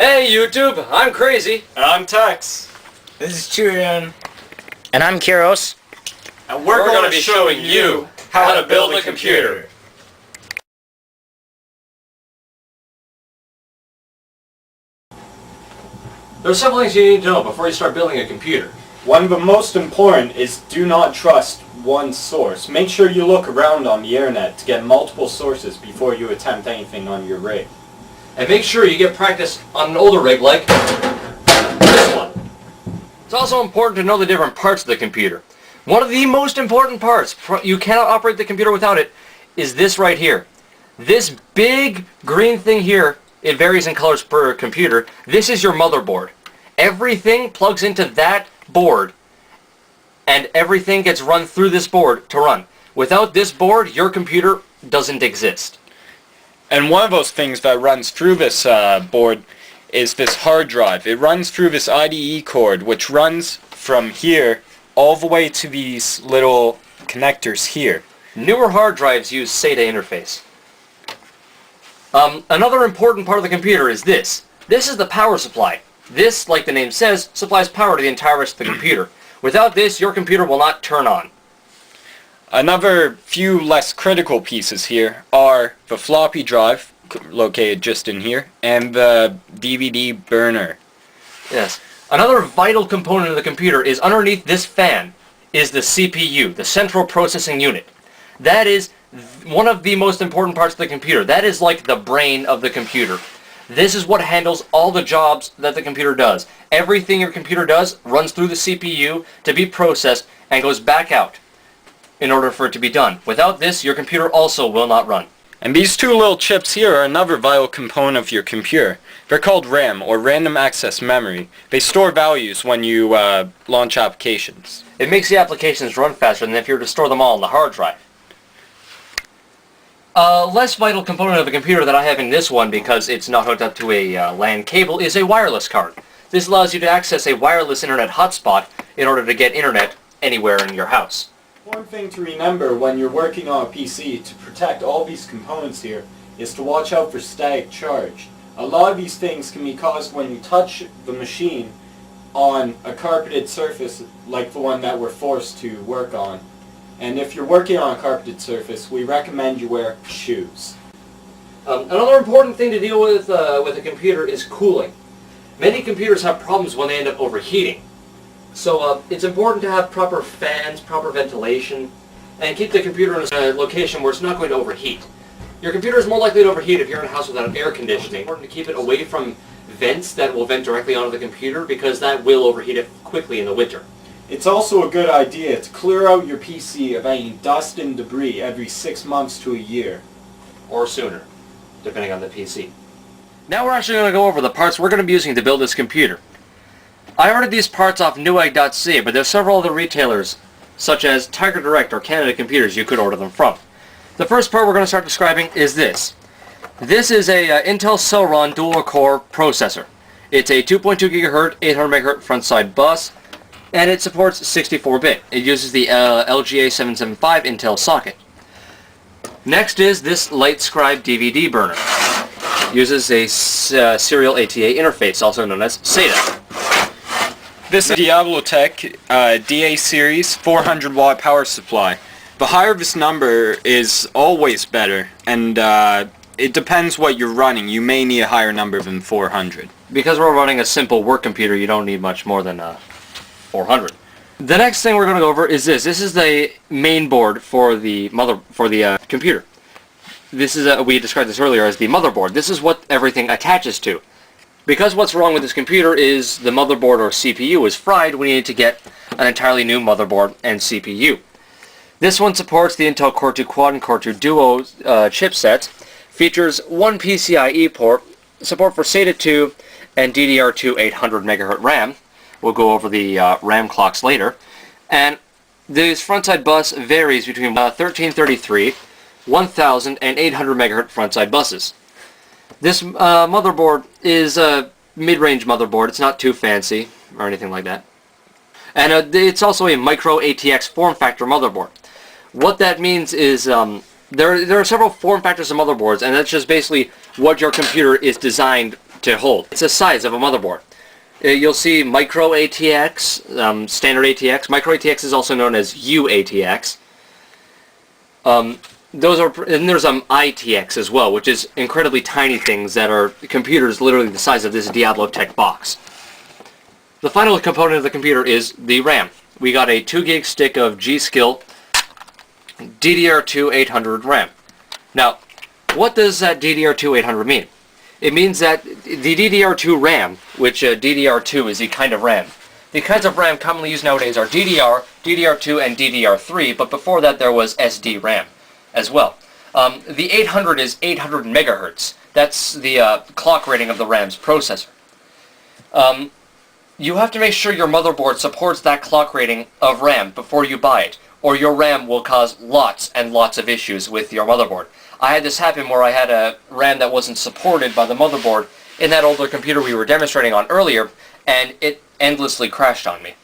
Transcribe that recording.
Hey YouTube, I'm Crazy. And I'm Tex. This is Churian. And I'm Kiros. And we're going to be showing you how to build a computer. There are several things you need to know before you start building a computer. One of the most important is do not trust one source. Make sure you look around on the internet to get multiple sources before you attempt anything on your rig. And make sure you get practice on an older rig like this one. It's also important to know the different parts of the computer. One of the most important parts, you cannot operate the computer without it, is this right here. This big green thing here, it varies in colors per computer. This is your motherboard. Everything plugs into that board and everything gets run through this board to run. Without this board, your computer doesn't exist. And one of those things that runs through this board is this hard drive. It runs through this IDE cord, which runs from here all the way to these little connectors here. Newer hard drives use SATA interface. Another important part of the computer is this. This is the power supply. This, like the name says, supplies power to the entire rest of the computer. Without this, your computer will not turn on. Another few less critical pieces here are the floppy drive, located just in here, and the DVD burner. Yes. Another vital component of the computer is underneath this fan is the CPU, the Central Processing Unit. That is one of the most important parts of the computer. That is like the brain of the computer. This is what handles all the jobs that the computer does. Everything your computer does runs through the CPU to be processed and goes back out in order for it to be done. Without this, your computer also will not run. And these two little chips here are another vital component of your computer. They're called RAM, or Random Access Memory. They store values when you launch applications. It makes the applications run faster than if you were to store them all on the hard drive. A less vital component of the computer that I have in this one, because it's not hooked up to a LAN cable, is a wireless card. This allows you to access a wireless internet hotspot in order to get internet anywhere in your house. One thing to remember when you're working on a PC to protect all these components here is to watch out for static charge. A lot of these things can be caused when you touch the machine on a carpeted surface like the one that we're forced to work on. And if you're working on a carpeted surface, we recommend you wear shoes. Another important thing to deal with a computer is cooling. Many computers have problems when they end up overheating. So it's important to have proper fans, proper ventilation, and keep the computer in a location where it's not going to overheat. Your computer is more likely to overheat if you're in a house without air conditioning. It's important to keep it away from vents that will vent directly onto the computer because that will overheat it quickly in the winter. It's also a good idea to clear out your PC of any dust and debris every 6 months to a year. Or sooner, depending on the PC. Now we're actually going to go over the parts we're going to be using to build this computer. I ordered these parts off newegg.ca, but there's several other retailers, such as Tiger Direct or Canada Computers, you could order them from. The first part we're going to start describing is this. This is a Intel Celeron dual-core processor. It's a 2.2 GHz, 800 MHz front-side bus, and it supports 64-bit. It uses the LGA775 Intel socket. Next is this LightScribe DVD burner. Uses a serial ATA interface, also known as SATA. This is Diablotech DA series 400 watt power supply. The higher this number is always better, and it depends what you're running. You may need a higher number than 400. Because we're running a simple work computer, you don't need much more than 400. The next thing we're going to go over is this. This is the main board for the computer. This is we described this earlier as the motherboard. This is what everything attaches to. Because what's wrong with this computer is the motherboard or CPU is fried, we need to get an entirely new motherboard and CPU. This one supports the Intel Core 2 Quad and Core 2 Duo chipsets, features one PCIe port, support for SATA 2 and DDR2 800 MHz RAM. We'll go over the RAM clocks later. And this frontside bus varies between 1333, 1000 and 800 MHz frontside buses. This motherboard is a mid-range motherboard. It's not too fancy or anything like that. And it's also a micro ATX form factor motherboard. What that means is there are several form factors of motherboards, and that's just basically what your computer is designed to hold. It's the size of a motherboard. You'll see micro ATX, standard ATX. Micro ATX is also known as UATX. And there's ITX as well, which is incredibly tiny things that are computers literally the size of this Diablo Tech box. The final component of the computer is the RAM. We got a 2 gig stick of G.Skill DDR2 800 RAM. Now, what does that DDR2 800 mean? It means that the DDR2 RAM, which DDR2 is the kind of RAM. The kinds of RAM commonly used nowadays are DDR, DDR2, and DDR3, but before that there was SD-RAM as well. The 800 is 800 megahertz. That's the clock rating of the RAM's processor. You have to make sure your motherboard supports that clock rating of RAM before you buy it, or your RAM will cause lots and lots of issues with your motherboard. I had this happen where I had a RAM that wasn't supported by the motherboard in that older computer we were demonstrating on earlier, and it endlessly crashed on me.